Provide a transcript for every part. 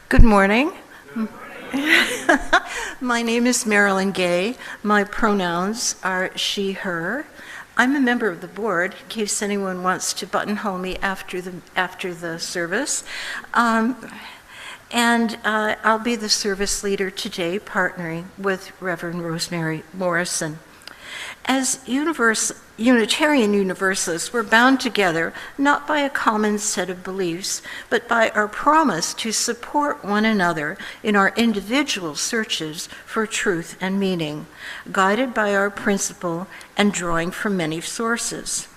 Good morning. My name is Marilyn Gay. My pronouns are she, her. I'm a member of the board, in case anyone wants to buttonhole me after the service. I'll be the service leader today, partnering with Reverend Rosemary Morrison. As Unitarian Universalists, we're bound together not by a common set of beliefs, but by our promise to support one another in our individual searches for truth and meaning, guided by our principle and drawing from many sources.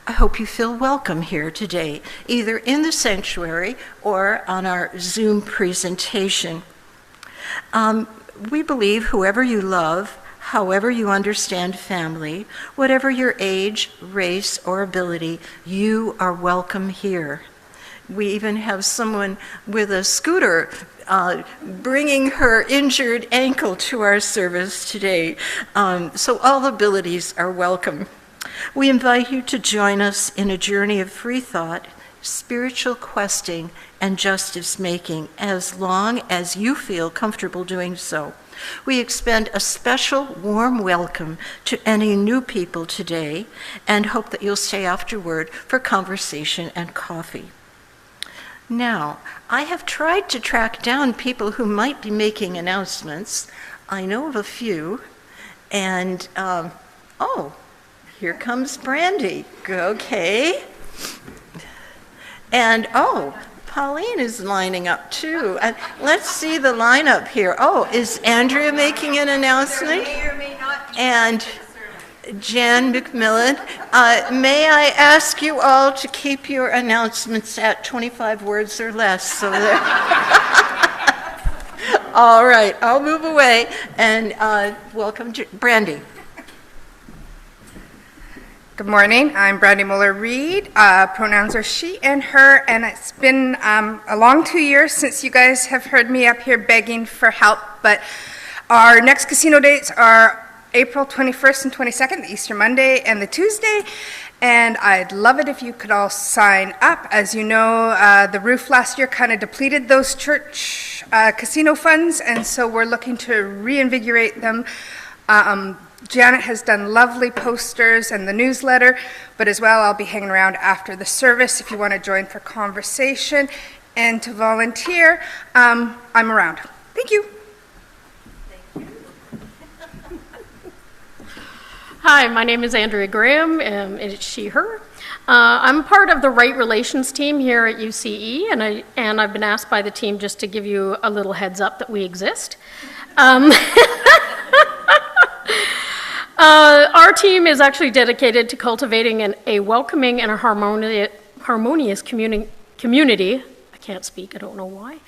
I hope you feel welcome here today, either in the sanctuary or on our Zoom presentation. We believe whoever you love, however you understand family, whatever your age, race, or ability, you are welcome here. We even have someone with a scooter bringing her injured ankle to our service today. So all abilities are welcome. We invite you to join us in a journey of free thought, spiritual questing, and justice making, as long as you feel comfortable doing so. We extend a special warm welcome to any new people today and hope that you'll stay afterward for conversation and coffee. Now, I have tried to track down people who might be making announcements. I know of a few, and here comes Brandy. Okay. And Pauline is lining up too. Let's see the lineup here. Is Andrea making an announcement? May or may not. And Jan McMillan. May I ask you all to keep your announcements at 25 words or less? So that all right, I'll move away and welcome Brandy. Good morning. I'm Brandy Muller-Reed. Pronouns are she and her, and it's been a long 2 years since you guys have heard me up here begging for help, but our next casino dates are April 21st and 22nd, the Easter Monday and the Tuesday, and I'd love it if you could all sign up. As you know, the roof last year kind of depleted those church casino funds, and so we're looking to reinvigorate them. Janet has done lovely posters and the newsletter, but as well I'll be hanging around after the service if you want to join for conversation and to volunteer. I'm around. Thank you. Hi, my name is Andrea Graham, and it's she, her. I'm part of the Right Relations team here at UCE, and I've been asked by the team just to give you a little heads up that we exist. Our team is actually dedicated to cultivating a welcoming and a harmonious community. I can't speak, I don't know why.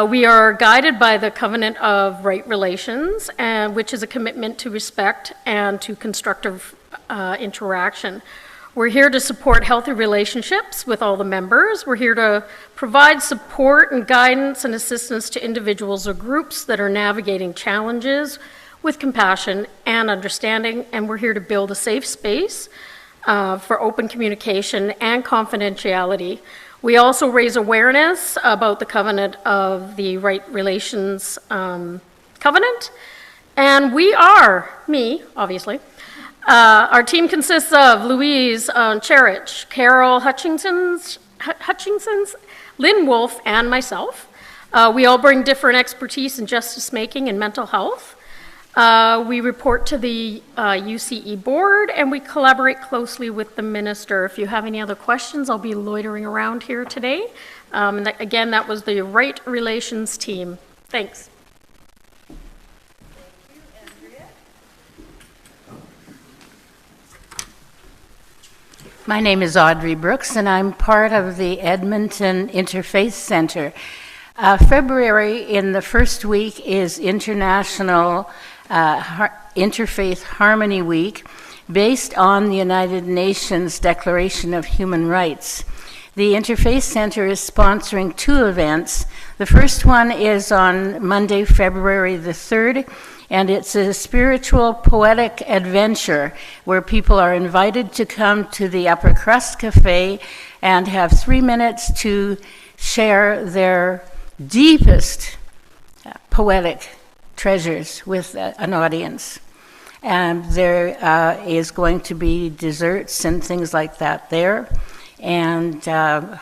We are guided by the Covenant of Right Relations, which is a commitment to respect and to constructive interaction. We're here to support healthy relationships with all the members. We're here to provide support and guidance and assistance to individuals or groups that are navigating challenges with compassion and understanding, and we're here to build a safe space for open communication and confidentiality. We also raise awareness about the covenant of the Right Relations Covenant, and we are, me, obviously. Our team consists of Louise Cherich, Carol Hutchinson's, Lynn Wolfe, and myself. We all bring different expertise in justice making and mental health. We report to the UCE board, and we collaborate closely with the minister. If you have any other questions, I'll be loitering around here today. And again, that was the Right Relations team. Thanks. Thank you, Andrea. My name is Audrey Brooks, and I'm part of the Edmonton Interfaith Center. February, in the first week, is International Interfaith Harmony Week, based on the United Nations Declaration of Human Rights. The Interfaith Center is sponsoring 2 events. The first one is on Monday, February the 3rd, and it's a spiritual poetic adventure where people are invited to come to the Upper Crust Cafe and have 3 minutes to share their deepest poetic treasures with an audience. And there is going to be desserts and things like that there. And the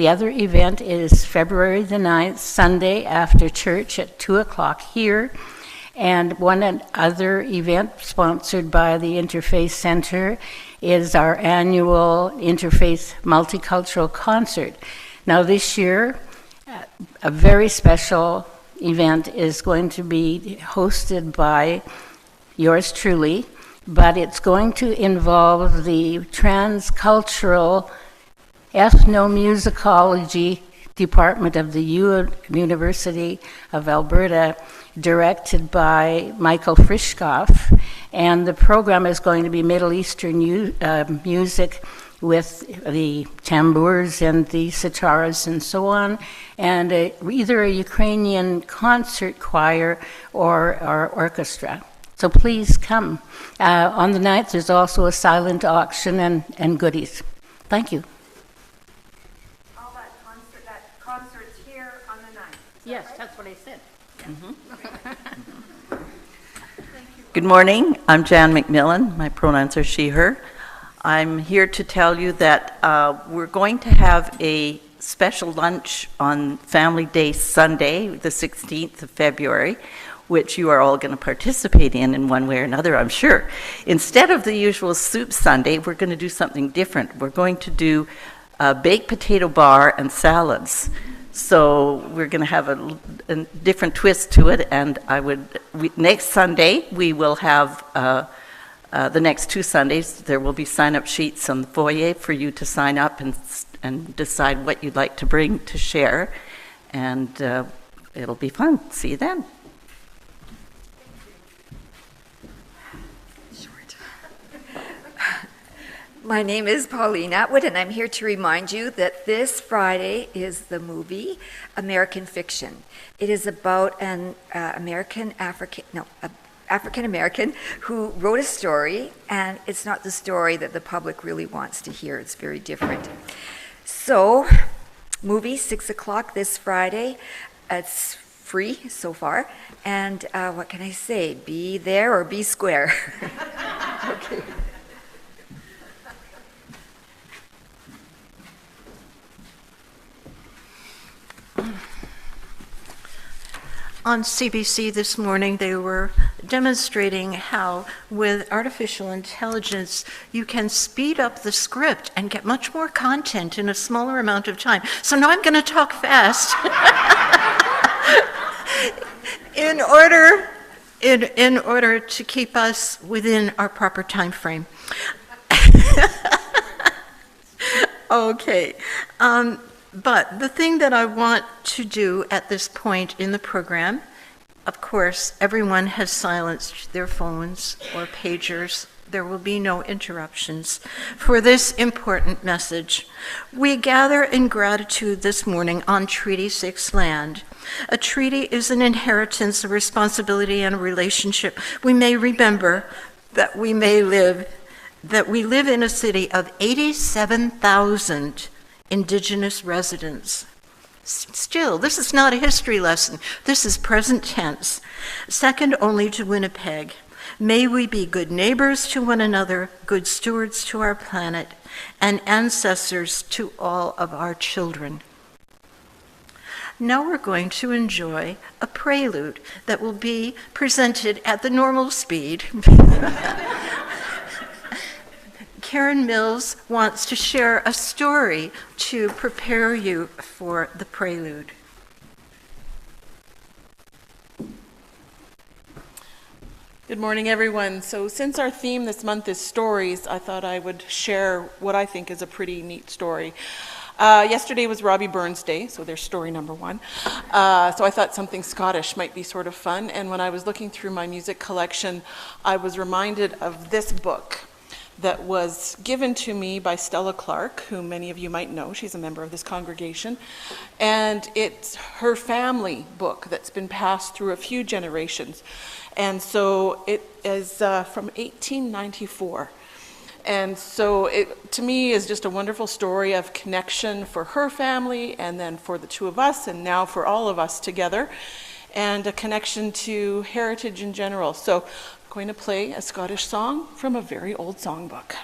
other event is February the 9th, Sunday after church at 2 o'clock here. And one other event sponsored by the Interfaith Center is our annual Interfaith Multicultural Concert. Now this year, a very special event is going to be hosted by yours truly, but it's going to involve the transcultural ethnomusicology department of the University of Alberta, directed by Michael Frischkoff, and the program is going to be Middle Eastern music with the tambours and the sitaras and so on, and either a Ukrainian concert choir or orchestra. So please come. On the 9th, there's also a silent auction and goodies. Thank you. All that concert's here on the 9th. Yes, that's what I said. Good morning. I'm Jan McMillan. My pronouns are she, her. I'm here to tell you that we're going to have a special lunch on Family Day Sunday, the 16th of February, which you are all going to participate in one way or another, I'm sure. Instead of the usual soup Sunday, we're going to do something different. We're going to do a baked potato bar and salads. So we're going to have a different twist to it, and next Sunday we will have the next 2 Sundays, there will be sign-up sheets on the foyer for you to sign up and decide what you'd like to bring to share. And it'll be fun. See you then. My name is Pauline Atwood, and I'm here to remind you that this Friday is the movie American Fiction. It is about an African-American who wrote a story, and it's not the story that the public really wants to hear. It's very different. So, movie, 6 o'clock this Friday. It's free so far. And what can I say? Be there or be square. Okay. On CBC this morning, they were demonstrating how, with artificial intelligence, you can speed up the script and get much more content in a smaller amount of time. So now I'm going to talk fast in order to keep us within our proper time frame. Okay. But the thing that I want to do at this point in the program, of course, everyone has silenced their phones or pagers. There will be no interruptions for this important message. We gather in gratitude this morning on Treaty 6 land. A treaty is an inheritance, a responsibility, and a relationship. We may remember that we live in a city of 87,000 Indigenous residents. Still, this is not a history lesson. This is present tense, second only to Winnipeg. May we be good neighbors to one another, good stewards to our planet, and ancestors to all of our children. Now we're going to enjoy a prelude that will be presented at the normal speed. Karen Mills wants to share a story to prepare you for the prelude. Good morning, everyone. So since our theme this month is stories, I thought I would share what I think is a pretty neat story. Yesterday was Robbie Burns Day, so there's story number 1. So I thought something Scottish might be sort of fun. And when I was looking through my music collection, I was reminded of this book that was given to me by Stella Clark, who many of you might know. She's a member of this congregation. And it's her family book that's been passed through a few generations. And so it is from 1894. And so it, to me, is just a wonderful story of connection for her family, and then for the two of us, and now for all of us together, and a connection to heritage in general. So I'm going to play a Scottish song from a very old songbook.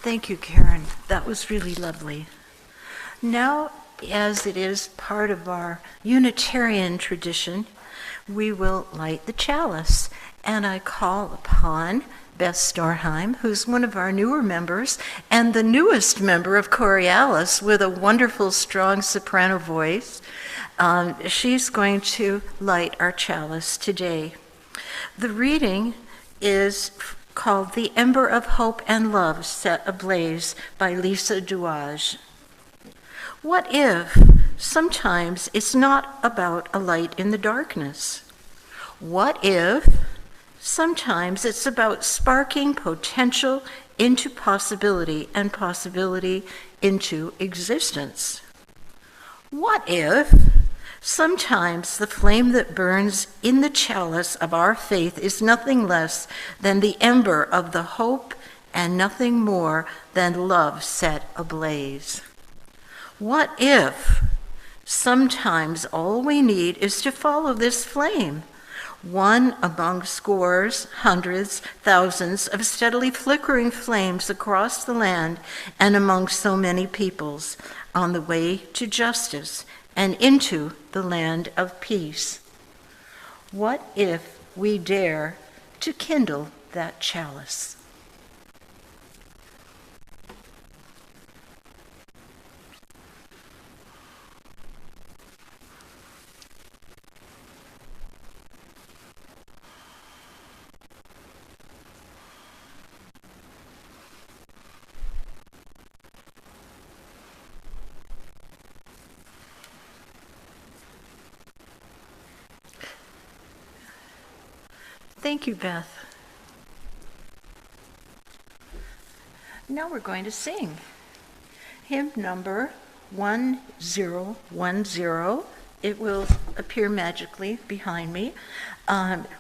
Thank you, Karen. That was really lovely. Now, as it is part of our Unitarian tradition, we will light the chalice. And I call upon Beth Storheim, who's one of our newer members and the newest member of Chalice with a wonderful, strong soprano voice. She's going to light our chalice today. The reading is called The Ember of Hope and Love Set Ablaze by Lisa Doage. What if sometimes it's not about a light in the darkness? What if sometimes it's about sparking potential into possibility and possibility into existence? What if sometimes the flame that burns in the chalice of our faith is nothing less than the ember of the hope and nothing more than love set ablaze? What if sometimes all we need is to follow this flame, one among scores, hundreds, thousands of steadily flickering flames across the land and among so many peoples on the way to justice and into the land of peace? What if we dare to kindle that chalice? Thank you, Beth. Now we're going to sing hymn number 1010. It will appear magically behind me.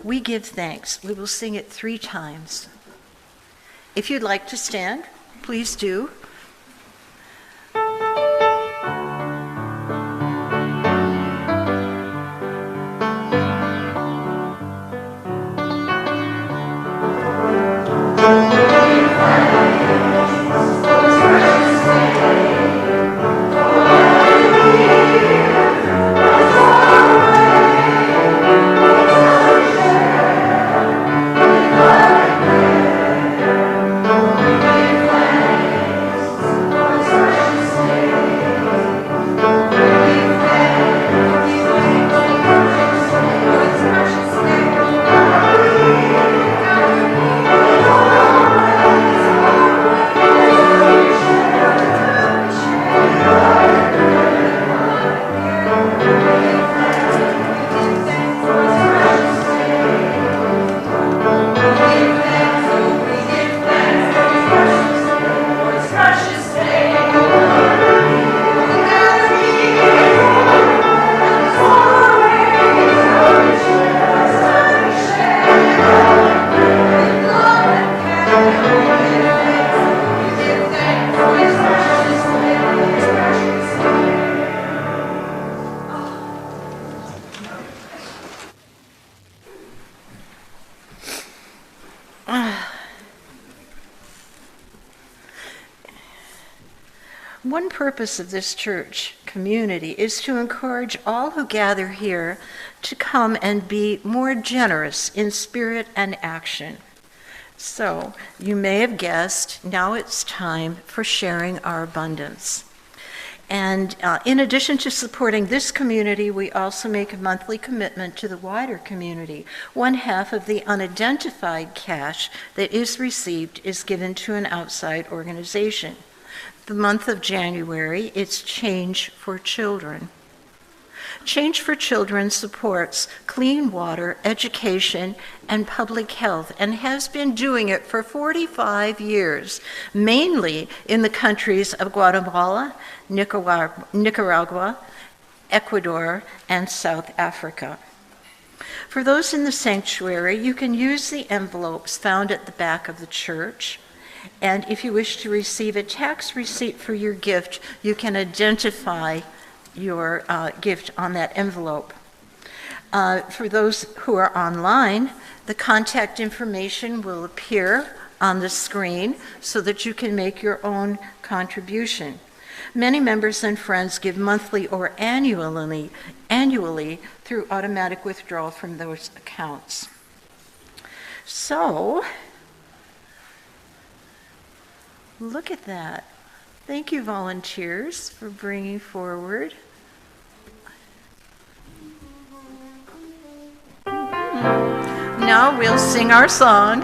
We give thanks. We will sing it 3 times. If you'd like to stand, please do. One purpose of this church community is to encourage all who gather here to come and be more generous in spirit and action. So, you may have guessed, now it's time for sharing our abundance. And in addition to supporting this community, we also make a monthly commitment to the wider community. 1/2 of the unidentified cash that is received is given to an outside organization. The month of January, it's Change for Children. Change for Children supports clean water, education, and public health, and has been doing it for 45 years, mainly in the countries of Guatemala, Nicaragua, Ecuador, and South Africa. For those in the sanctuary, you can use the envelopes found at the back of the church. And if you wish to receive a tax receipt for your gift, you can identify your gift on that envelope. For those who are online, the contact information will appear on the screen so that you can make your own contribution. Many members and friends give monthly or annually through automatic withdrawal from those accounts. So, look at that. Thank you, volunteers, for bringing forward. Now we'll sing our song.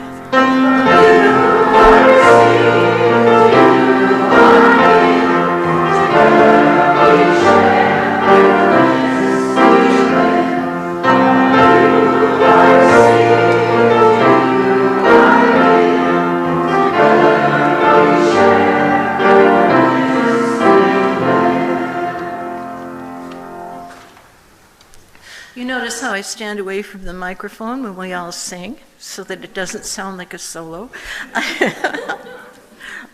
You notice how I stand away from the microphone when we all sing so that it doesn't sound like a solo.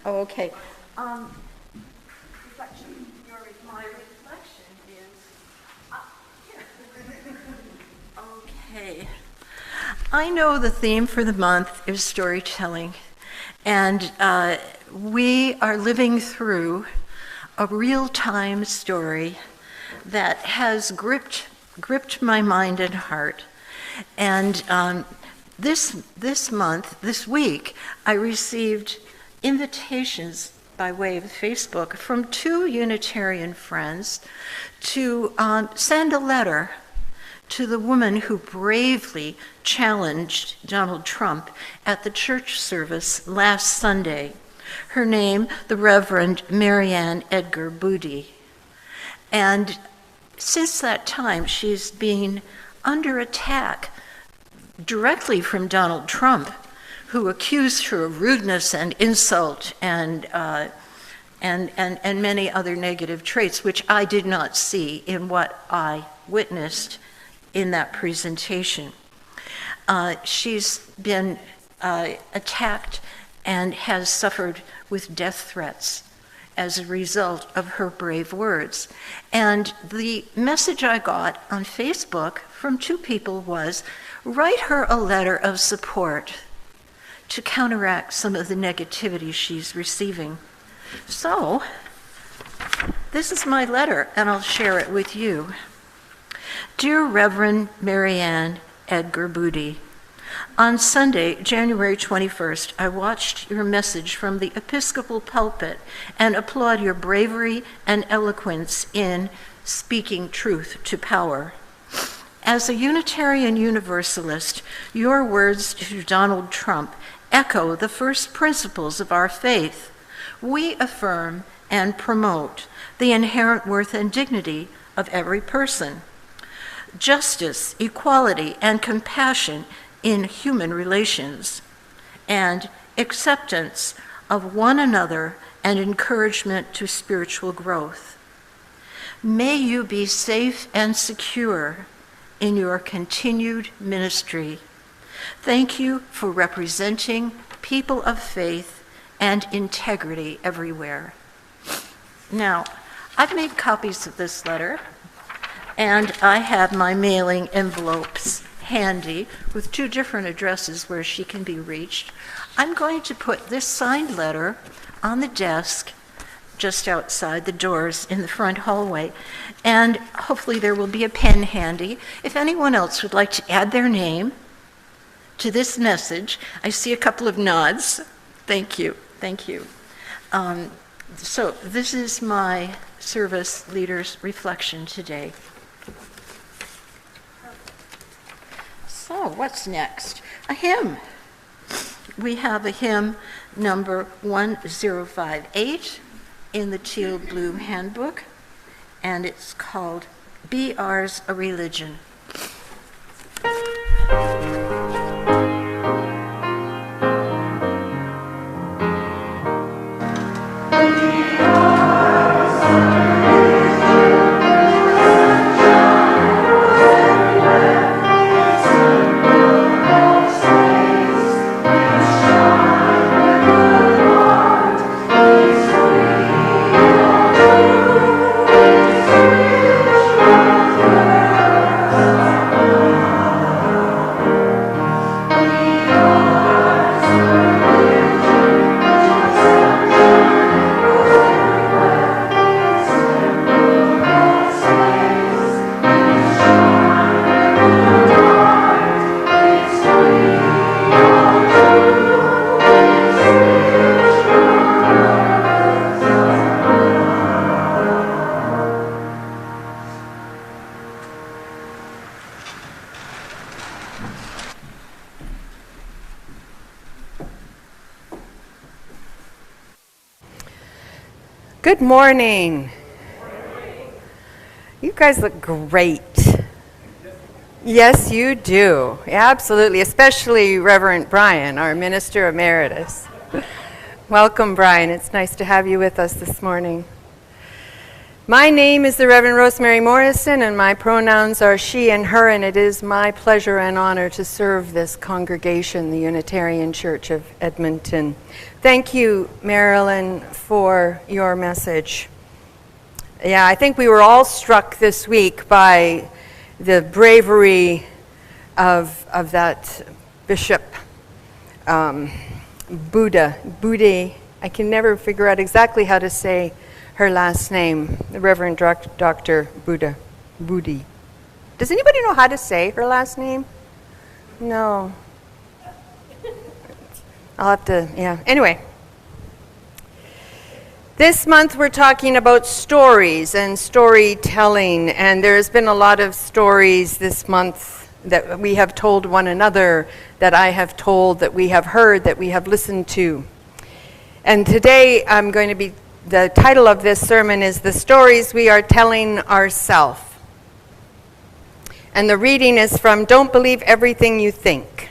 Okay. My reflection is up here. Okay. I know the theme for the month is storytelling, and we are living through a real-time story that has gripped my mind and heart. And this week, I received invitations by way of Facebook from 2 Unitarian friends to send a letter to the woman who bravely challenged Donald Trump at the church service last Sunday. Her name, the Reverend Marianne Edgar Booty. And since that time, she's been under attack directly from Donald Trump, who accused her of rudeness and insult and many other negative traits, which I did not see in what I witnessed in that presentation. She's been attacked and has suffered with death threats as a result of her brave words. And the message I got on Facebook from 2 people was, write her a letter of support to counteract some of the negativity she's receiving. So, this is my letter, and I'll share it with you. Dear Reverend Marianne Edgar Booty, on Sunday, January 21st, I watched your message from the Episcopal pulpit and applaud your bravery and eloquence in speaking truth to power. As a Unitarian Universalist, your words to Donald Trump echo the first principles of our faith. We affirm and promote the inherent worth and dignity of every person. Justice, equality, and compassion in human relations, and acceptance of one another and encouragement to spiritual growth. May you be safe and secure in your continued ministry. Thank you for representing people of faith and integrity everywhere. Now, I've made copies of this letter, and I have my mailing envelopes handy with 2 different addresses where she can be reached. I'm going to put this signed letter on the desk just outside the doors in the front hallway. And hopefully there will be a pen handy. If anyone else would like to add their name to this message, I see a couple of nods. Thank you, thank you. So this is my service leader's reflection today. So what's next? A hymn. We have a hymn number 1058 in the Teal Blue Handbook, and it's called Be Ours a Religion. Good morning. You guys look great. Yes, you do. Absolutely, especially Reverend Brian, our Minister Emeritus. Welcome, Brian. It's nice to have you with us this morning. My name is the Reverend Rosemary Morrison, and my pronouns are she and her, and it is my pleasure and honor to serve this congregation, the Unitarian Church of Edmonton. Thank you, Marilyn, for your message. Yeah, I think we were all struck this week by the bravery of that Bishop Bude. I can never figure out exactly how to say her last name, the Reverend Dr. Bude. Does anybody know how to say her last name? No. I'll have to, yeah. Anyway, this month we're talking about stories and storytelling, and there's been a lot of stories this month that we have told one another, that I have told, that we have heard, that we have listened to. And today the title of this sermon is The Stories We Are Telling Ourselves. And the reading is from Don't Believe Everything You Think,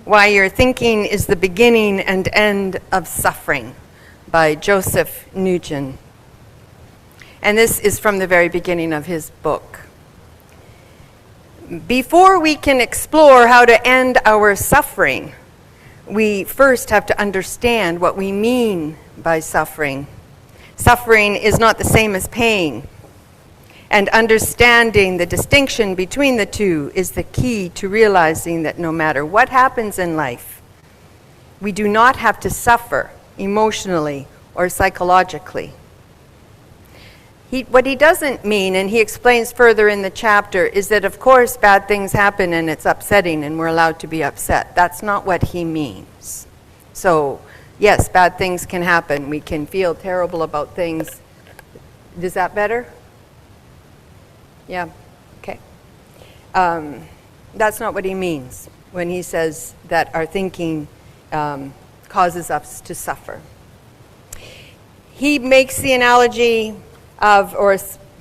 Why Your Thinking is the Beginning and End of Suffering, by Joseph Nugent. And this is from the very beginning of his book. Before we can explore how to end our suffering, we first have to understand what we mean by suffering. Suffering is not the same as pain, and understanding the distinction between the two is the key to realizing that no matter what happens in life, we do not have to suffer emotionally or psychologically. What he doesn't mean, and he explains further in the chapter, is that of course bad things happen and it's upsetting and we're allowed to be upset. That's not what he means. So yes, bad things can happen. We can feel terrible about things. Is that better? Yeah, okay. That's not what he means when he says that our thinking causes us to suffer. He makes the analogy of, or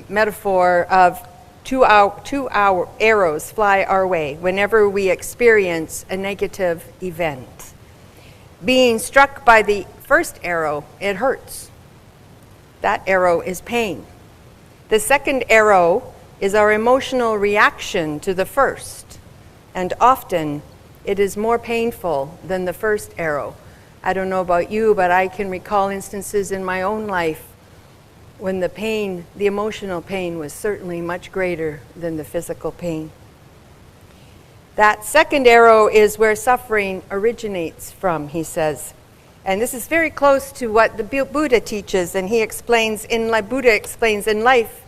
metaphor of, two arrows fly our way whenever we experience a negative event. Being struck by the first arrow, it hurts. That arrow is pain. The second arrow is our emotional reaction to the first, and often it is more painful than the first arrow. I don't know about you, but I can recall instances in my own life when the pain, the emotional pain, was certainly much greater than the physical pain. That second arrow is where suffering originates from, he says. And this is very close to what the Buddha teaches, and Buddha explains in life,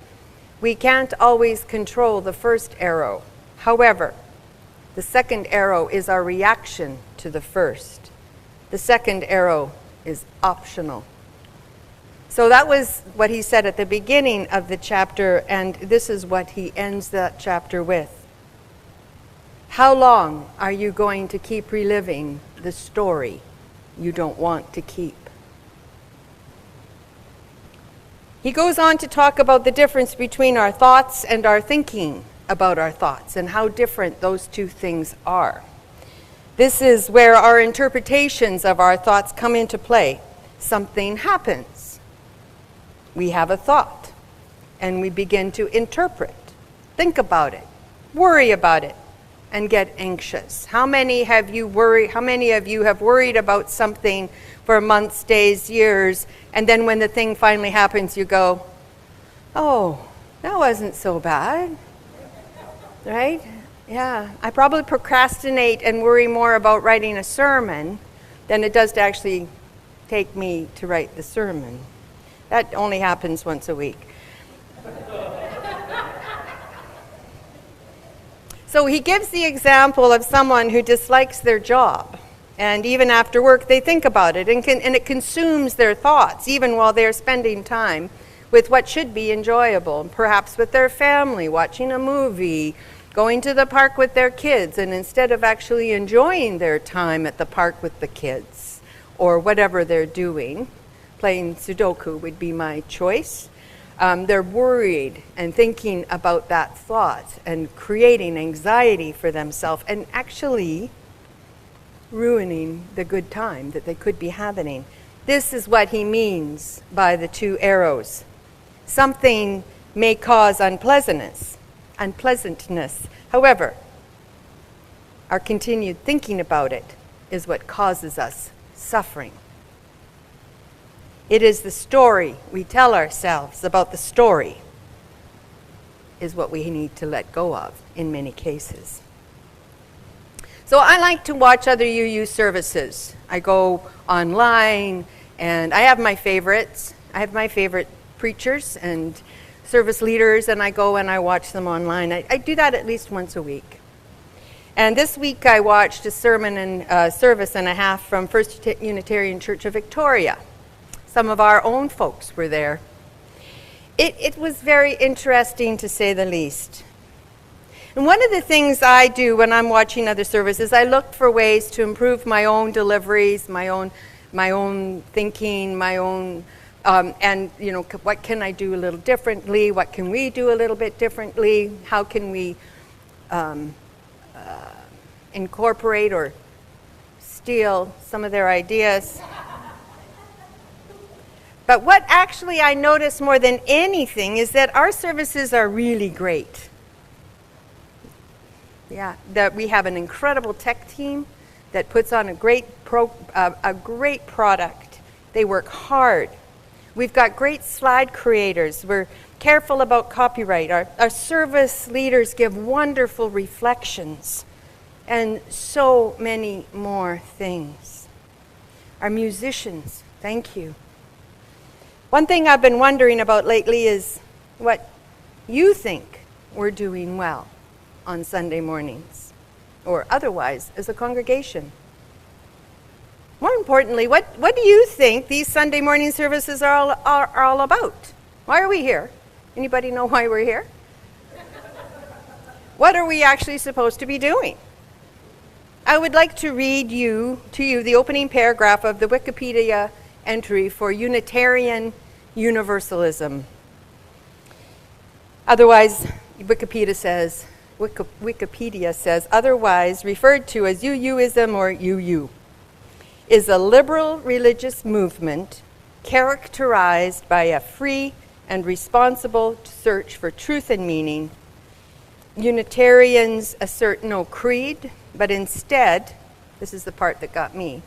we can't always control the first arrow. However, the second arrow is our reaction to the first. The second arrow is optional. So that was what he said at the beginning of the chapter, and this is what he ends that chapter with. How long are you going to keep reliving the story you don't want to keep? He goes on to talk about the difference between our thoughts and our thinking about our thoughts and how different those two things are. This is where our interpretations of our thoughts come into play. Something happens. We have a thought and we begin to interpret, think about it, worry about it, and get anxious. How many of you have worried about something for months, days, years, and then when the thing finally happens, you go, oh, that wasn't so bad, right? Yeah, I probably procrastinate and worry more about writing a sermon than it does to actually take me to write the sermon. That only happens once a week. So he gives the example of someone who dislikes their job, and even after work they think about it, and it consumes their thoughts, even while they're spending time with what should be enjoyable, perhaps with their family, watching a movie, going to the park with their kids, and instead of actually enjoying their time at the park with the kids, or whatever they're doing, playing Sudoku would be my choice. They're worried and thinking about that thought and creating anxiety for themselves and actually ruining the good time that they could be having. This is what he means by the two arrows. Something may cause unpleasantness. However, our continued thinking about it is what causes us suffering. It is the story we tell ourselves about the story is what we need to let go of in many cases. So I like to watch other UU services. I go online and I have my favorites. I have my favorite preachers and service leaders, and I go and I watch them online. I do that at least once a week. And this week I watched a sermon and service and a half from First Unitarian Church of Victoria. Some of our own folks were there. It was very interesting, to say the least. And one of the things I do when I'm watching other services, I look for ways to improve my own deliveries, my own thinking, my own, and what can I do a little differently? What can we do a little bit differently? How can we incorporate or steal some of their ideas? But what actually I notice more than anything is that our services are really great. Yeah, that we have an incredible tech team that puts on a great product. They work hard. We've got great slide creators. We're careful about copyright. Our service leaders give wonderful reflections and so many more things. Our musicians, thank you. One thing I've been wondering about lately is what you think we're doing well on Sunday mornings, or otherwise as a congregation. More importantly, what do you think these Sunday morning services are all about? Why are we here? Anybody know why we're here? What are we actually supposed to be doing? I would like to read to you the opening paragraph of the Wikipedia entry for Unitarian Universalism. Otherwise, Wikipedia says, otherwise referred to as UUism or UU, is a liberal religious movement characterized by a free and responsible search for truth and meaning. Unitarians assert no creed, but instead, this is the part that got me,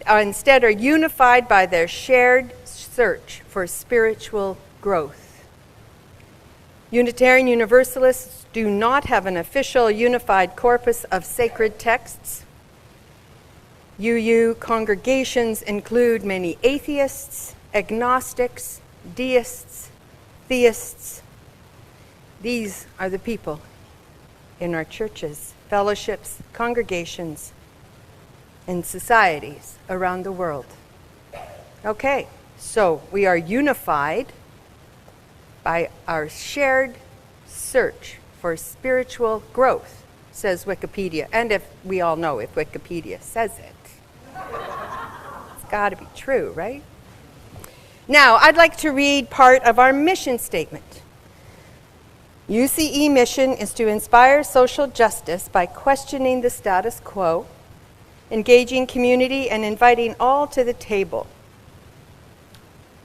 instead are unified by their shared search for spiritual growth. Unitarian Universalists do not have an official unified corpus of sacred texts. UU congregations include many atheists, agnostics, deists, theists. These are the people in our churches, fellowships, congregations, and societies around the world. Okay, so we are unified by our shared search for spiritual growth, says Wikipedia. And if we all know if Wikipedia says it, it's got to be true, right? Now, I'd like to read part of our mission statement. UCE mission is to inspire social justice by questioning the status quo, engaging community, and inviting all to the table.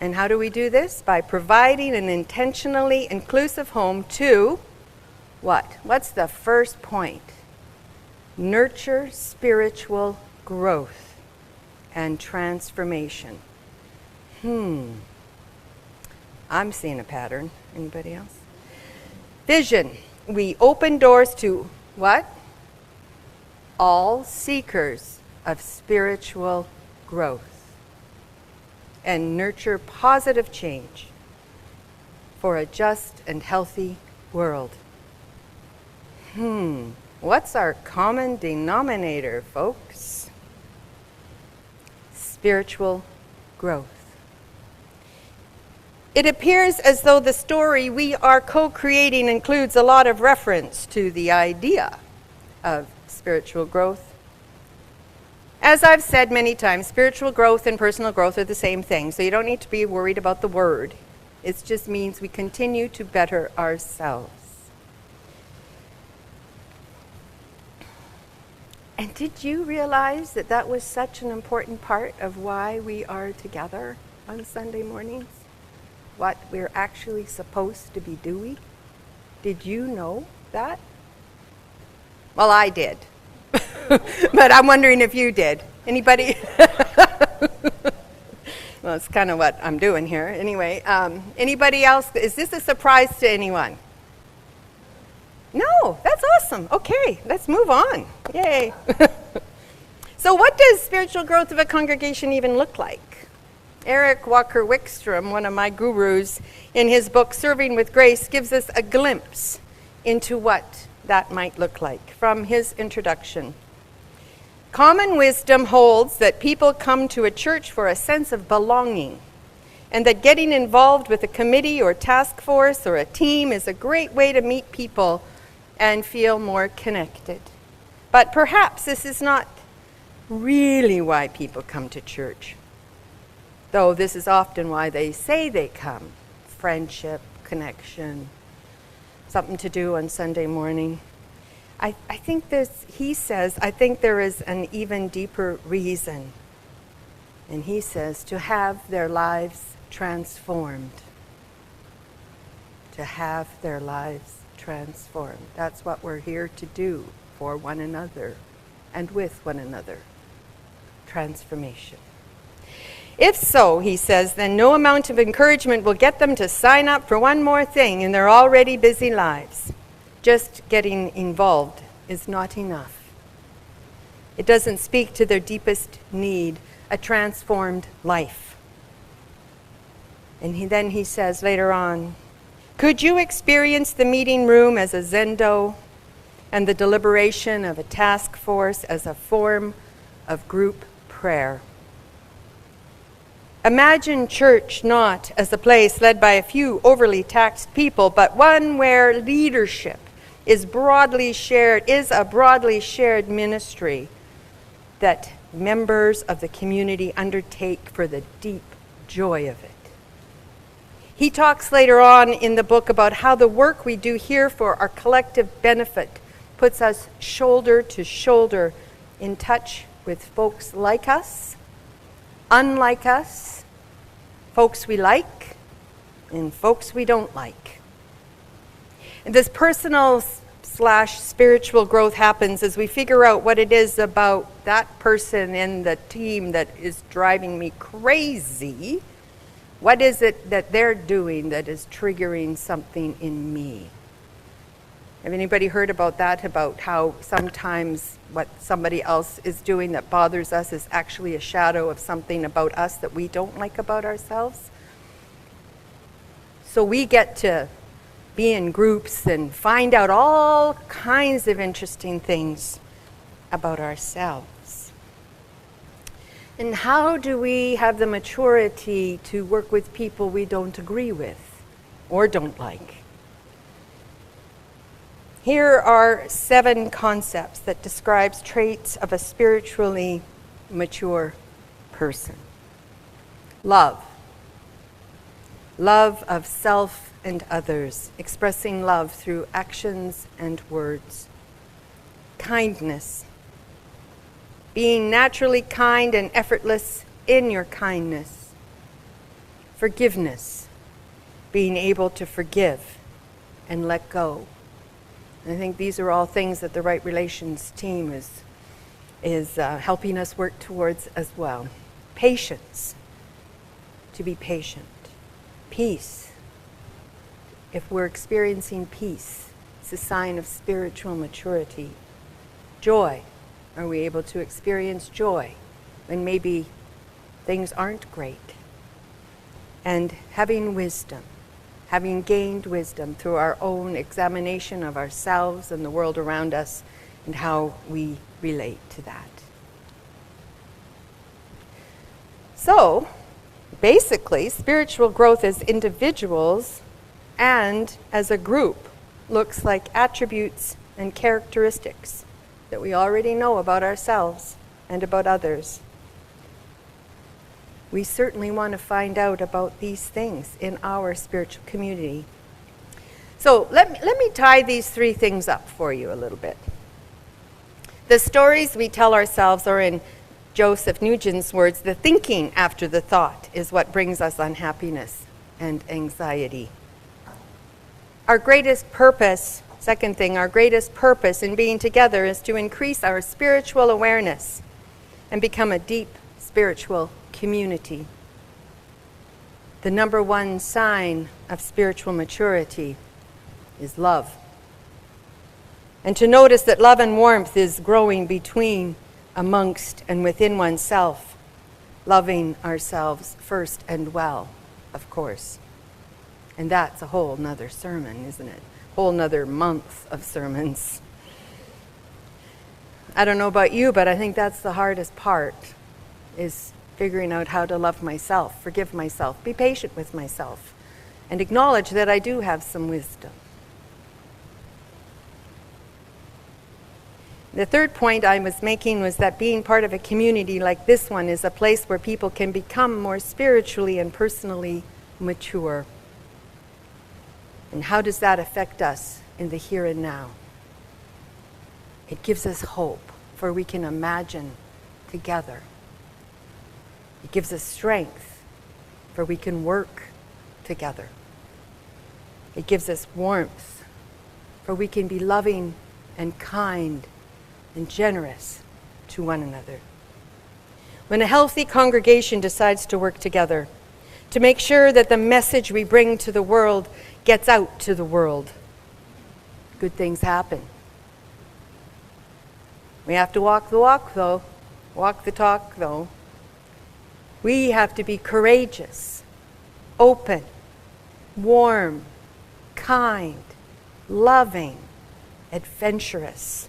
And how do we do this? By providing an intentionally inclusive home to what? What's the first point? Nurture spiritual growth and transformation. I'm seeing a pattern. Anybody else? Vision. We open doors to what? All seekers of spiritual growth and nurture positive change for a just and healthy world. What's our common denominator, folks? Spiritual growth. It appears as though the story we are co-creating includes a lot of reference to the idea of spiritual growth. As I've said many times, spiritual growth and personal growth are the same thing, so you don't need to be worried about the word. It just means we continue to better ourselves. And did you realize that that was such an important part of why we are together on Sunday mornings? What we're actually supposed to be doing? Did you know that? Well, I did. But I'm wondering if you did. Anybody? Well, it's kind of what I'm doing here. Anyway, anybody else? Is this a surprise to anyone? No, that's awesome. Okay, let's move on. Yay. So what does spiritual growth of a congregation even look like? Eric Walker Wickstrom, one of my gurus, in his book Serving with Grace, gives us a glimpse into what that might look like from his introduction. Common wisdom holds that people come to a church for a sense of belonging, and that getting involved with a committee or task force or a team is a great way to meet people and feel more connected. But perhaps this is not really why people come to church, though this is often why they say they come. Friendship, connection, something to do on Sunday morning. I think he says, I think there is an even deeper reason. And he says, to have their lives transformed. To have their lives transformed. That's what we're here to do for one another and with one another. Transformation. If so, he says, then no amount of encouragement will get them to sign up for one more thing in their already busy lives. Just getting involved is not enough. It doesn't speak to their deepest need, a transformed life. And then he says later on, could you experience the meeting room as a zendo and the deliberation of a task force as a form of group prayer? Imagine church not as a place led by a few overly taxed people, but one where leadership is a broadly shared ministry that members of the community undertake for the deep joy of it. He talks later on in the book about how the work we do here for our collective benefit puts us shoulder to shoulder in touch with folks like us, unlike us, folks we like, and folks we don't like. And this personal/spiritual growth happens as we figure out what it is about that person in the team that is driving me crazy. What is it that they're doing that is triggering something in me? Have anybody heard about that, about how sometimes what somebody else is doing that bothers us is actually a shadow of something about us that we don't like about ourselves? So we get to be in groups and find out all kinds of interesting things about ourselves. And how do we have the maturity to work with people we don't agree with or don't like? Here are 7 concepts that describes traits of a spiritually mature person. Love. Love of self and others, expressing love through actions and words. Kindness. Being naturally kind and effortless in your kindness. Forgiveness. Being able to forgive and let go. And I think these are all things that the Right Relations team is helping us work towards as well. Patience. To be patient. Peace. If we're experiencing peace, it's a sign of spiritual maturity. Joy. Are we able to experience joy when maybe things aren't great? And having wisdom, having gained wisdom through our own examination of ourselves and the world around us and how we relate to that. So, basically, spiritual growth as individuals and as a group looks like attributes and characteristics that we already know about ourselves and about others. We certainly want to find out about these things in our spiritual community. So let me tie these 3 things up for you a little bit. The stories we tell ourselves are, in Joseph Nugent's words, the thinking after the thought is what brings us unhappiness and anxiety. Our greatest purpose, second thing, our greatest purpose in being together is to increase our spiritual awareness and become a deep spiritual community. The number 1 sign of spiritual maturity is love. And to notice that love and warmth is growing between, amongst, and within oneself, loving ourselves first and well, of course. And that's a whole nother sermon, isn't it? Whole nother month of sermons. I don't know about you, but I think that's the hardest part, is figuring out how to love myself, forgive myself, be patient with myself, and acknowledge that I do have some wisdom. The third point I was making was that being part of a community like this one is a place where people can become more spiritually and personally mature. And how does that affect us in the here and now? It gives us hope, for we can imagine together. It gives us strength, for we can work together. It gives us warmth, for we can be loving and kind and generous to one another. When a healthy congregation decides to work together, to make sure that the message we bring to the world gets out to the world, good things happen. We have to walk the walk, though. Walk the talk, though. We have to be courageous, open, warm, kind, loving, adventurous.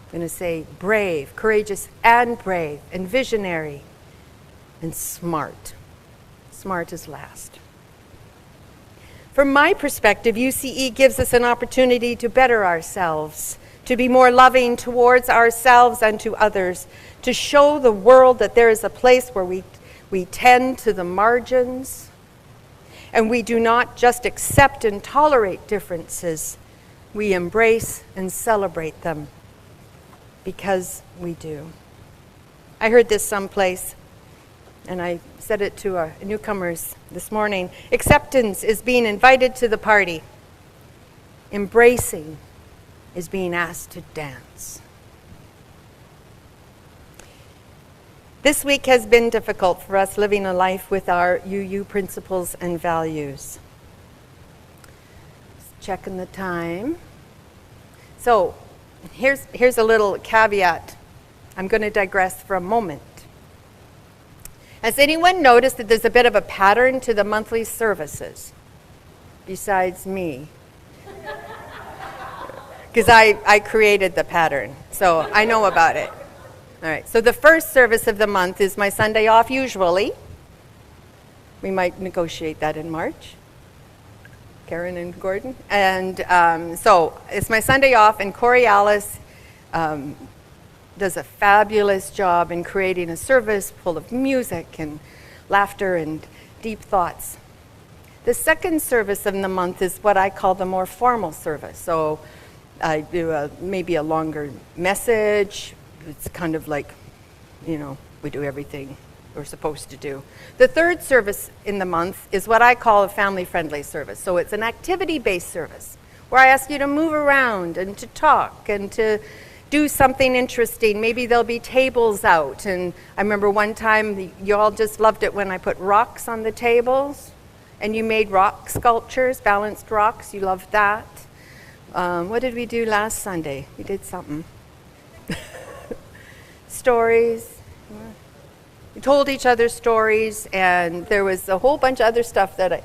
I'm going to say brave, courageous and brave, and visionary, and smart. Smart is last. From my perspective, UCE gives us an opportunity to better ourselves, to be more loving towards ourselves and to others, to show the world that there is a place where we tend to the margins, and we do not just accept and tolerate differences, we embrace and celebrate them, because we do. I heard this someplace, and I said it to our newcomers this morning. Acceptance is being invited to the party. Embracing is being asked to dance. This week has been difficult for us living a life with our UU principles and values. Just checking the time. So here's a little caveat. I'm going to digress for a moment. Has anyone noticed that there's a bit of a pattern to the monthly services, besides me? Because I created the pattern, so I know about it. All right, so the first service of the month is my Sunday off usually. We might negotiate that in March, Karen and Gordon. And so it's my Sunday off, and Chalice does a fabulous job in creating a service full of music and laughter and deep thoughts. The second service of the month is what I call the more formal service. So I do maybe a longer message. It's kind of like, we do everything we're supposed to do. The third service in the month is what I call a family-friendly service. So it's an activity-based service where I ask you to move around and to talk and to do something interesting. Maybe there'll be tables out. And I remember one time you all just loved it when I put rocks on the tables and you made rock sculptures, balanced rocks. You loved that. What did we do last Sunday? We did something. Stories. We told each other stories, and there was a whole bunch of other stuff that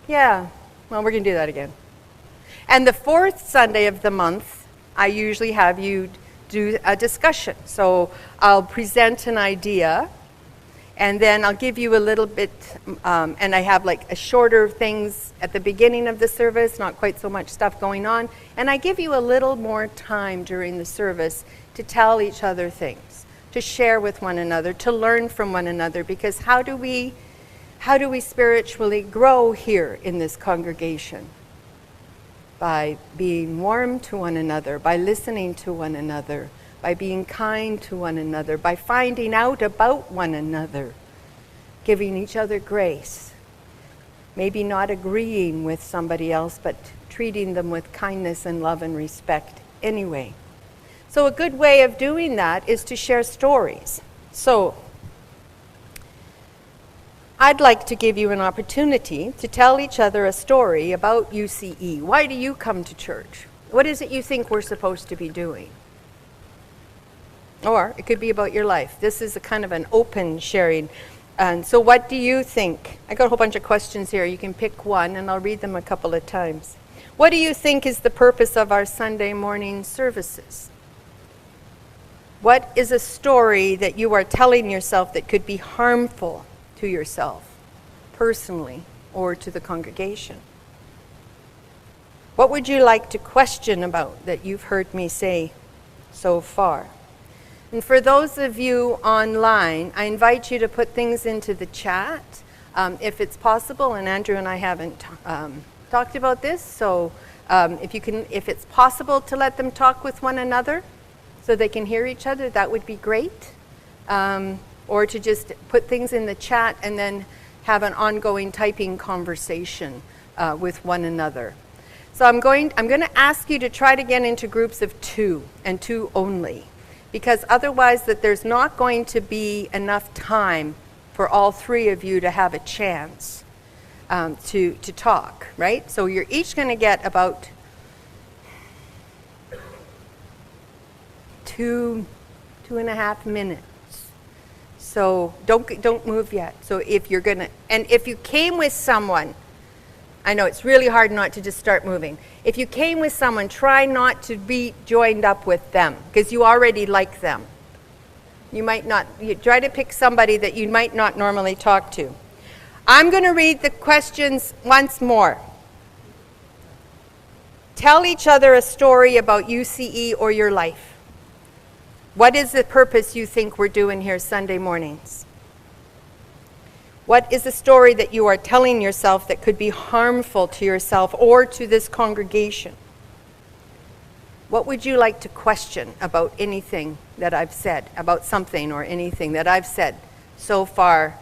well, we're going to do that again. And the fourth Sunday of the month, I usually have you do a discussion. So I'll present an idea, and then I'll give you a little bit, and I have like a shorter things at the beginning of the service, not quite so much stuff going on, and I give you a little more time during the service to tell each other things, to share with one another, to learn from one another, because how do we spiritually grow here in this congregation? By being warm to one another, by listening to one another, by being kind to one another, by finding out about one another, giving each other grace, maybe not agreeing with somebody else, but treating them with kindness and love and respect anyway. So a good way of doing that is to share stories. So I'd like to give you an opportunity to tell each other a story about UCE. Why do you come to church? What is it you think we're supposed to be doing? Or it could be about your life. This is a kind of an open sharing. And so what do you think? I got a whole bunch of questions here. You can pick one and I'll read them a couple of times. What do you think is the purpose of our Sunday morning services? What is a story that you are telling yourself that could be harmful to yourself, personally, or to the congregation? What would you like to question about that you've heard me say so far? And for those of you online, I invite you to put things into the chat, if it's possible, and Andrew and I haven't talked about this, so if it's possible to let them talk with one another so they can hear each other, that would be great. Or to just put things in the chat and then have an ongoing typing conversation with one another. So I'm going to ask you to try to get into groups of 2 and 2 only, because otherwise that there's not going to be enough time for all 3 of you to have a chance to talk, right? So you're each going to get about 2.5 minutes. So don't move yet. So if you're gonna, and if you came with someone, I know it's really hard not to just start moving. If you came with someone, try not to be joined up with them because you already like them. You try to pick somebody that you might not normally talk to. I'm going to read the questions once more. Tell each other a story about UCE or your life. What is the purpose you think we're doing here Sunday mornings? What is the story that you are telling yourself that could be harmful to yourself or to this congregation? What would you like to question about anything that I've said, about something or anything that I've said so far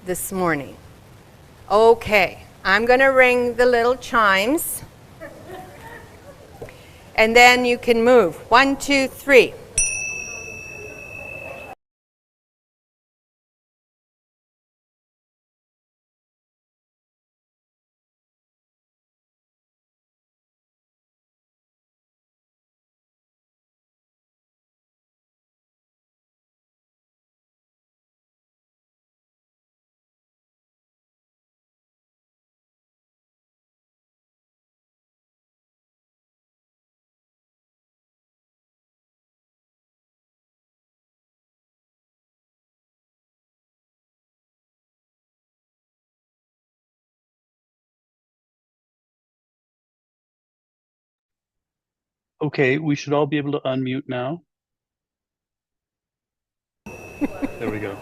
this morning? Okay, I'm going to ring the little chimes, and then you can move. 1, 2, 3. Okay, we should all be able to unmute now. There we go.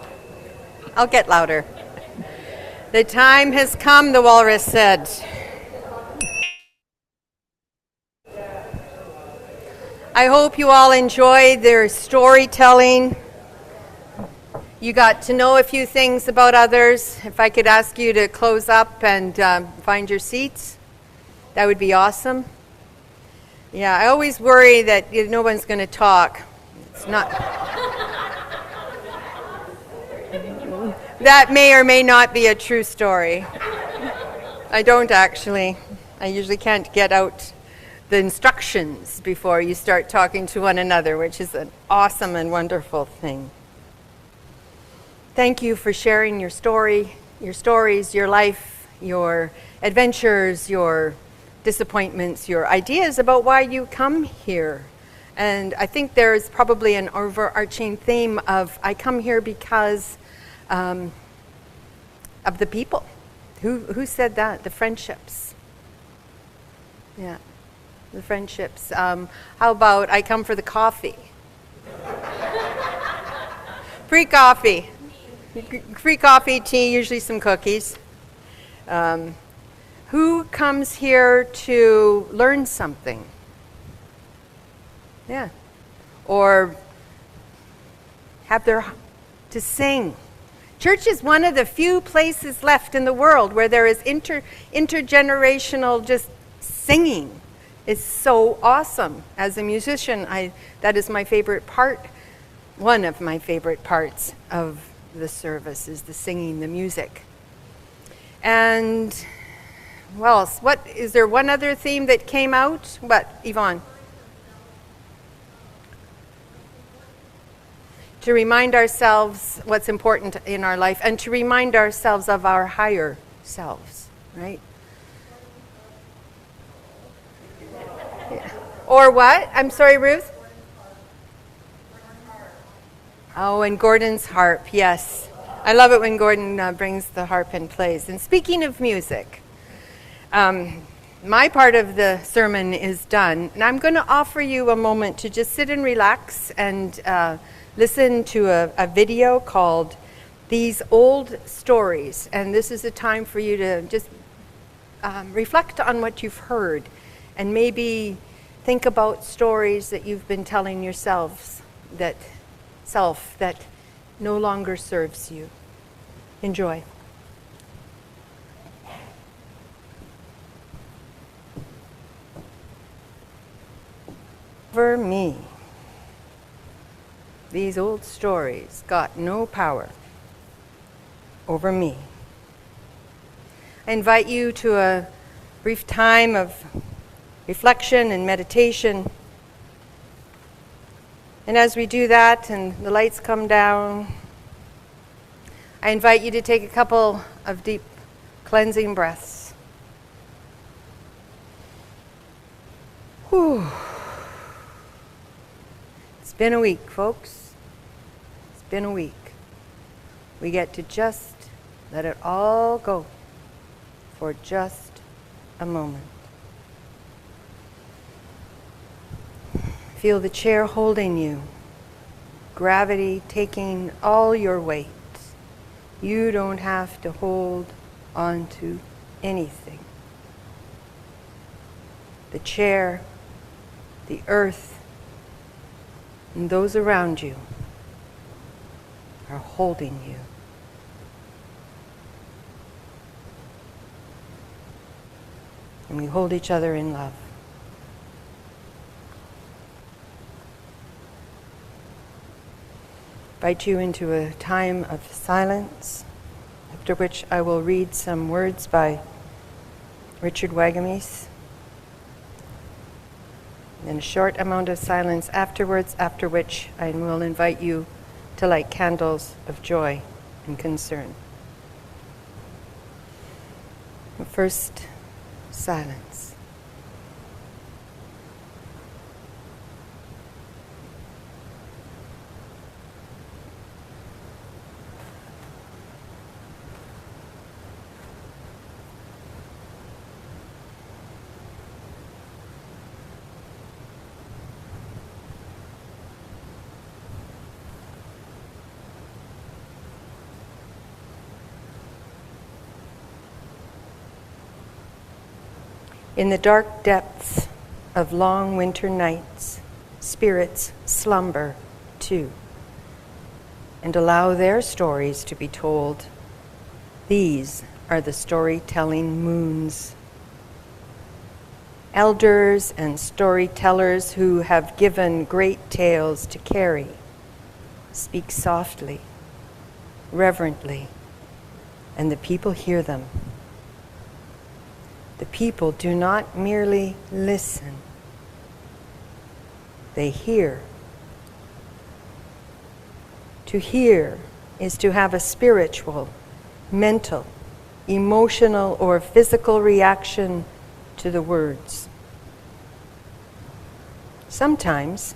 I'll get louder. The time has come, the walrus said. I hope you all enjoyed their storytelling. You got to know a few things about others. If I could ask you to close up and find your seats, that would be awesome. Yeah, I always worry that no one's going to talk. It's not. That may or may not be a true story. I don't actually. I usually can't get out the instructions before you start talking to one another, which is an awesome and wonderful thing. Thank you for sharing your story, your stories, your life, your adventures, your disappointments, your ideas about why you come here. And I think there's probably an overarching theme of I come here because of the people. Who said that? The friendships. Yeah, the friendships. How about I come for the coffee? Free coffee. Free coffee, tea, usually some cookies. Who comes here to learn something? Yeah. Or to sing. Church is one of the few places left in the world where there is intergenerational just singing. It's so awesome. As a musician, that is my favorite part. One of my favorite parts of the service is the singing, the music. And well, is there one other theme that came out? What, Yvonne? To remind ourselves what's important in our life and to remind ourselves of our higher selves, right? Yeah. Or what? I'm sorry, Ruth? Oh, and Gordon's harp, yes. I love it when Gordon brings the harp and plays. And speaking of music, my part of the sermon is done, and I'm going to offer you a moment to just sit and relax and listen to a video called These Old Stories. And this is a time for you to just reflect on what you've heard and maybe think about stories that you've been telling yourselves that no longer serves you. Enjoy. For me, these old stories got no power over me. I invite you to a brief time of reflection and meditation. And as we do that and the lights come down, I invite you to take a couple of deep cleansing breaths. Whew. It's been a week, folks. It's been a week. We get to just let it all go for just a moment. Feel the chair holding you, gravity taking all your weight. You don't have to hold on to anything. The chair, the earth, and those around you are holding you. And we hold each other in love. Invite you into a time of silence, after which I will read some words by Richard Wagamis. And a short amount of silence afterwards, after which I will invite you to light candles of joy and concern. First, silence. In the dark depths of long winter nights, spirits slumber too, and allow their stories to be told. These are the storytelling moons. Elders and storytellers who have given great tales to carry speak softly, reverently, and the people hear them. The people do not merely listen, they hear. To hear is to have a spiritual, mental, emotional, or physical reaction to the words. Sometimes,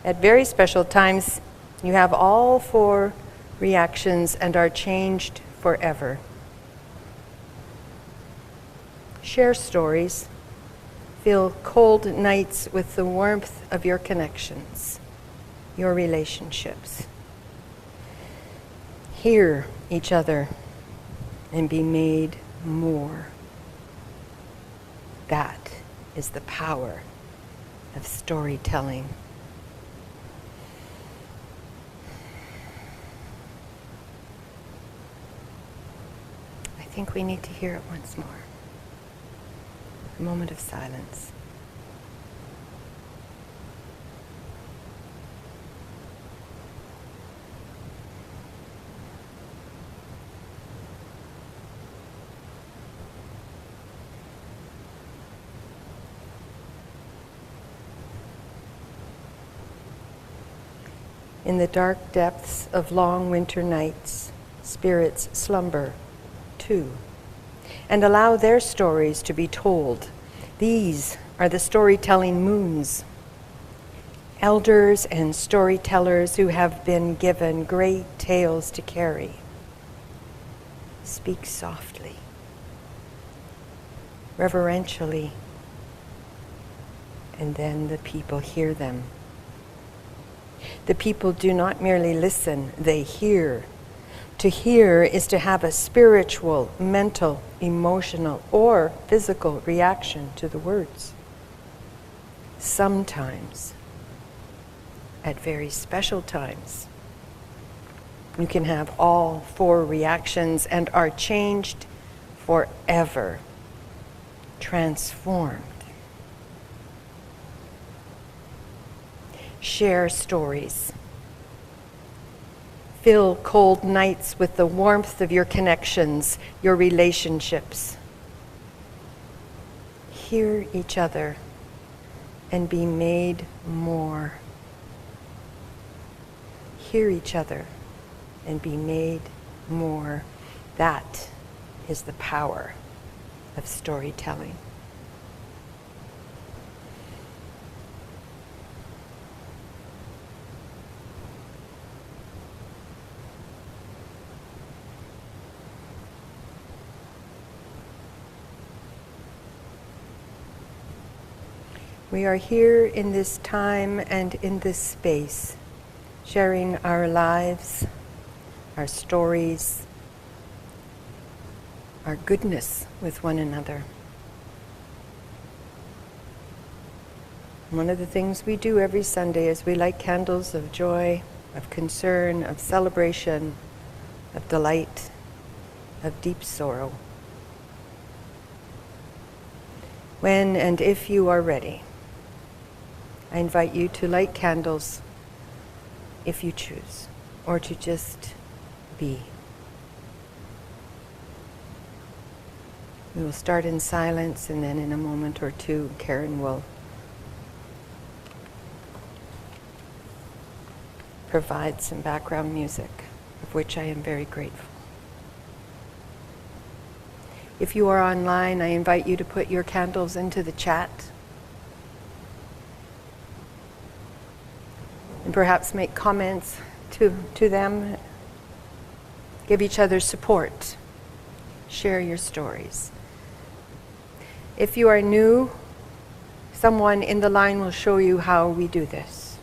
at very special times, you have all four reactions and are changed forever. Share stories. Fill cold nights with the warmth of your connections, your relationships. Hear each other and be made more. That is the power of storytelling. I think we need to hear it once more. A moment of silence. In the dark depths of long winter nights, spirits slumber too, and allow their stories to be told. These are the storytelling moons. Elders and storytellers who have been given great tales to carry. Speak softly, reverentially, and then the people hear them. The people do not merely listen, they hear. To hear is to have a spiritual, mental, emotional, or physical reaction to the words. Sometimes, at very special times, you can have all four reactions and are changed forever, transformed. Share stories. Fill cold nights with the warmth of your connections, your relationships. Hear each other and be made more. Hear each other and be made more. That is the power of storytelling. We are here in this time and in this space, sharing our lives, our stories, our goodness with one another. One of the things we do every Sunday is we light candles of joy, of concern, of celebration, of delight, of deep sorrow. When and if you are ready, I invite you to light candles if you choose, or to just be. We will start in silence, and then in a moment or two, Karen will provide some background music, of which I am very grateful. If you are online, I invite you to put your candles into the chat. And perhaps make comments to them. Give each other support. Share your stories. If you are new, someone in the line will show you how we do this.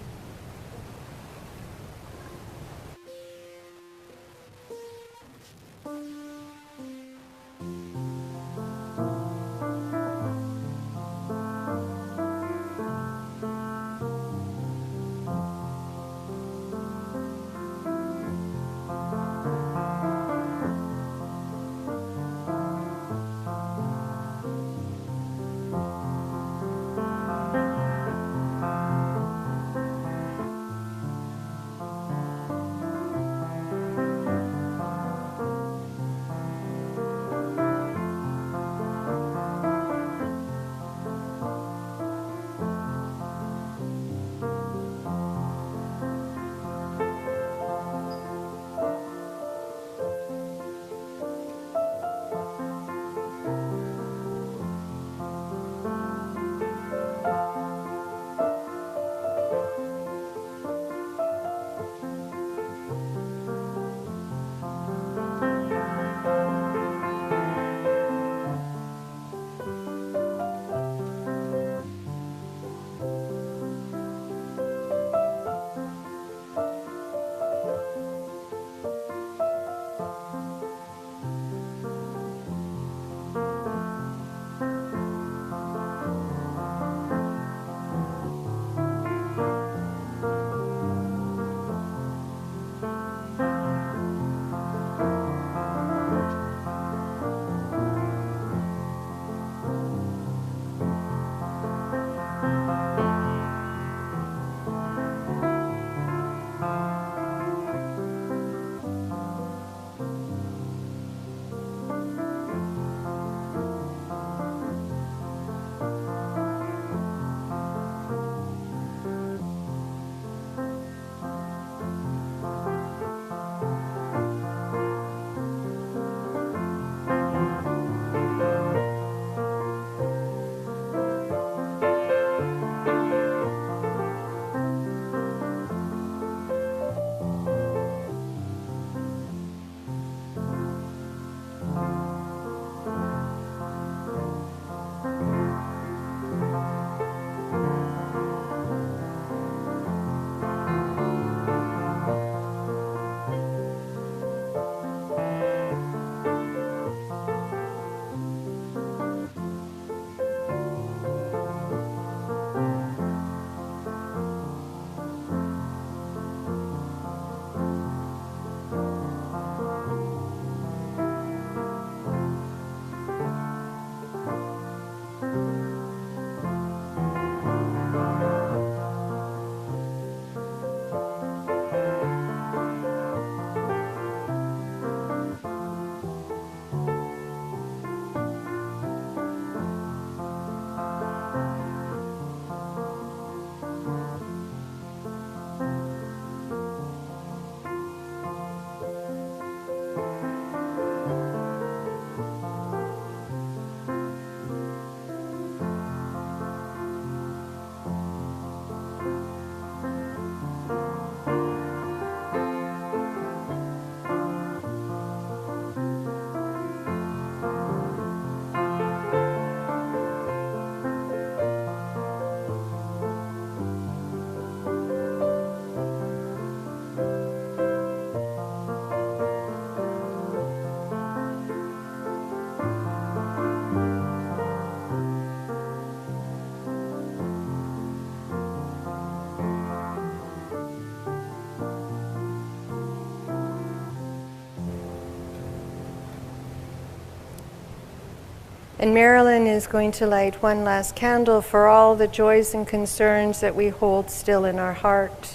And Marilyn is going to light one last candle for all the joys and concerns that we hold still in our heart.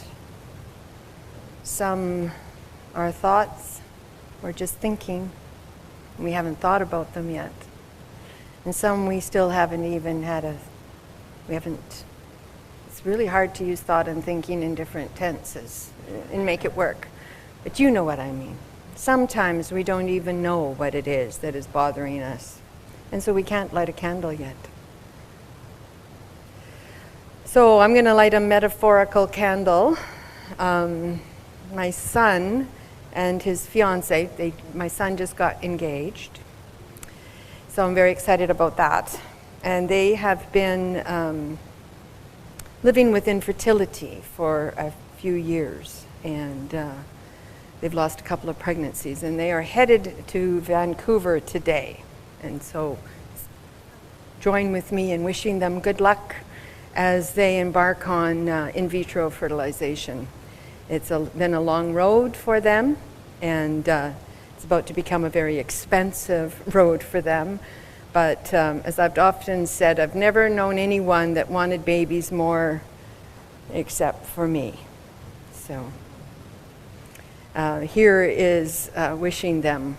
Some are thoughts, we're just thinking, and we haven't thought about them yet. And some we still haven't even it's really hard to use thought and thinking in different tenses and make it work. But you know what I mean. Sometimes we don't even know what it is that is bothering us. And so we can't light a candle yet. So I'm going to light a metaphorical candle. My son and his fiancée, my son just got engaged. So I'm very excited about that. And they have been living with infertility for a few years. And they've lost a couple of pregnancies. And they are headed to Vancouver today. And so join with me in wishing them good luck as they embark on in vitro fertilization. It's been a long road for them, and it's about to become a very expensive road for them. But as I've often said, I've never known anyone that wanted babies more except for me. So here is wishing them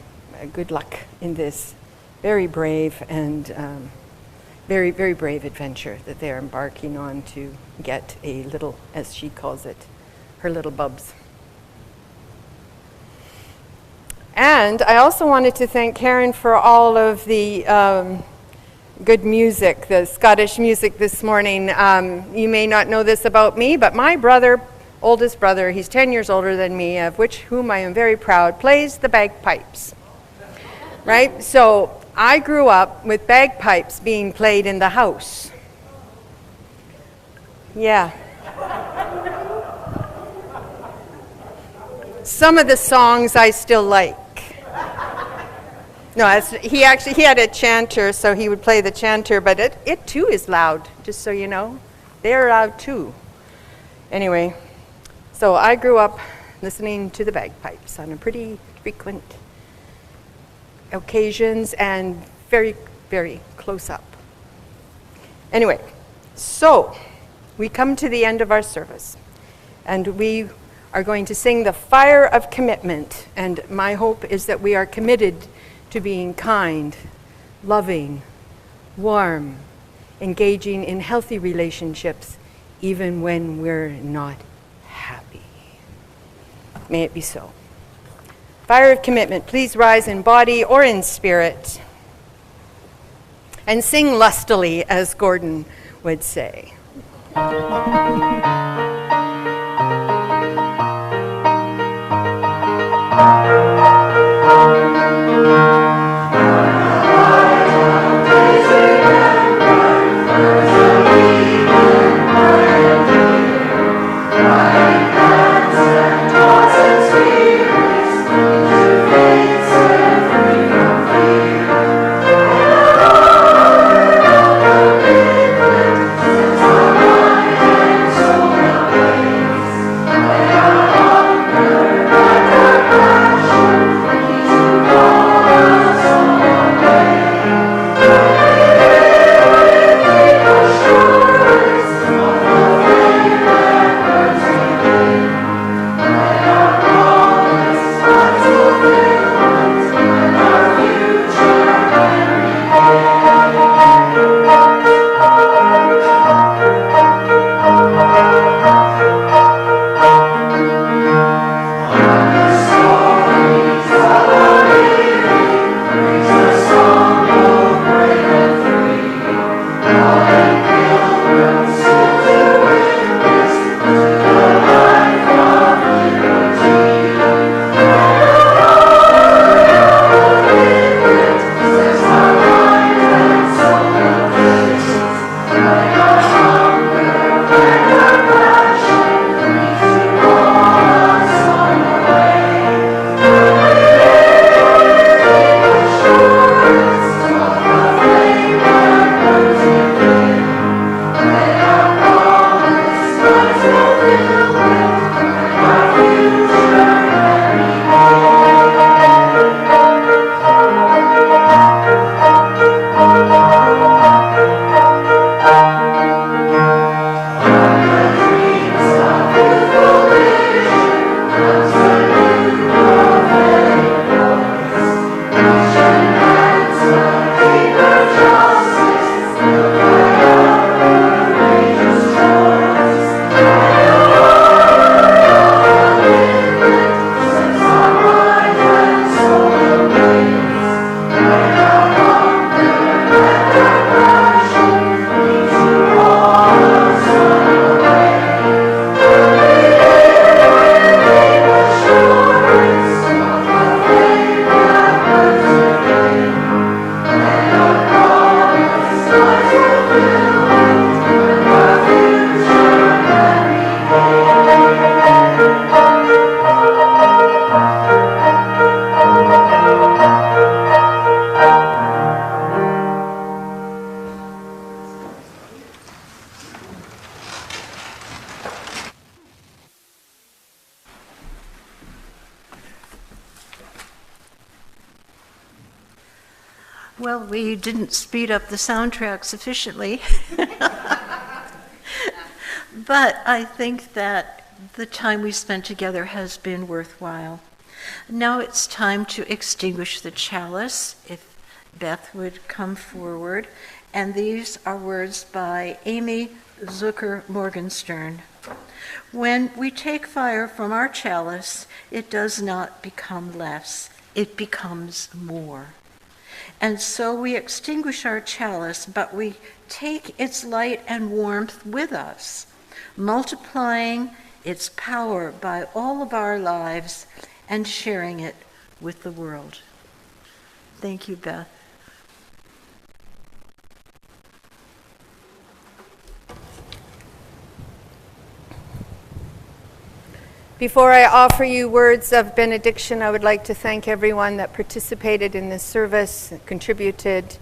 good luck in this very brave and very, very brave adventure that they're embarking on to get a little, as she calls it, her little bubs. And I also wanted to thank Karen for all of the good music, the Scottish music this morning. You may not know this about me, but my brother, oldest brother, he's 10 years older than me, of whom I am very proud, plays the bagpipes. Right? So I grew up with bagpipes being played in the house. Yeah. Some of the songs I still like. No, he had a chanter, so he would play the chanter, but it too is loud, just so you know. They're loud too. Anyway, so I grew up listening to the bagpipes on a pretty frequent occasions and very, very close up. Anyway, so we come to the end of our service, and we are going to sing the Fire of Commitment, and my hope is that we are committed to being kind, loving, warm, engaging in healthy relationships, even when we're not happy. May it be so. Fire of Commitment, please rise in body or in spirit, and sing lustily, as Gordon would say. Well, we didn't speed up the soundtrack sufficiently. But I think that the time we spent together has been worthwhile. Now it's time to extinguish the chalice, if Beth would come forward. And these are words by Amy Zucker Morgenstern. When we take fire from our chalice, it does not become less, it becomes more. And so we extinguish our chalice, but we take its light and warmth with us, multiplying its power by all of our lives and sharing it with the world. Thank you, Beth. Before I offer you words of benediction, I would like to thank everyone that participated in this service, contributed.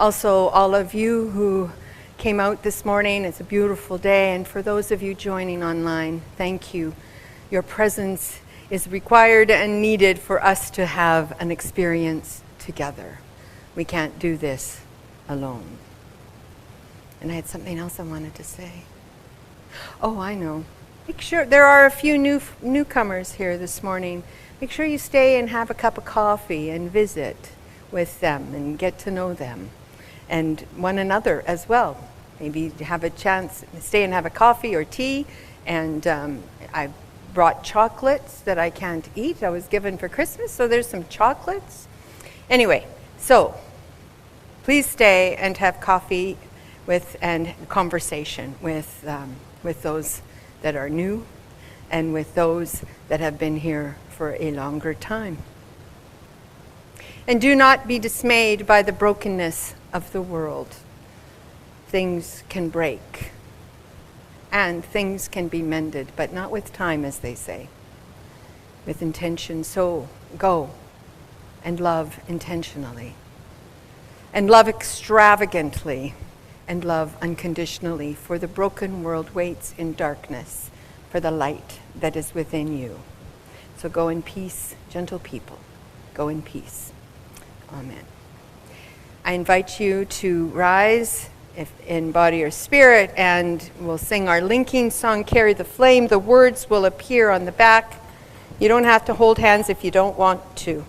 Also, all of you who came out this morning. It's a beautiful day. And for those of you joining online, thank you. Your presence is required and needed for us to have an experience together. We can't do this alone. And I had something else I wanted to say. Oh, I know. Make sure, there are a few newcomers here this morning. Make sure you stay and have a cup of coffee and visit with them and get to know them and one another as well. Maybe have a chance, stay and have a coffee or tea. And I brought chocolates that I can't eat. I was given for Christmas, so there's some chocolates. Anyway, so please stay and have coffee with and conversation with those that are new and with those that have been here for a longer time. And do not be dismayed by the brokenness of the world. Things can break and things can be mended, but not with time, as they say. With intention, so go and love intentionally and love extravagantly and love unconditionally, for the broken world waits in darkness for the light that is within you. So go in peace, gentle people. Go in peace. Amen. I invite you to rise if in body or spirit, and we'll sing our linking song, Carry the Flame. The words will appear on the back. You don't have to hold hands if you don't want to.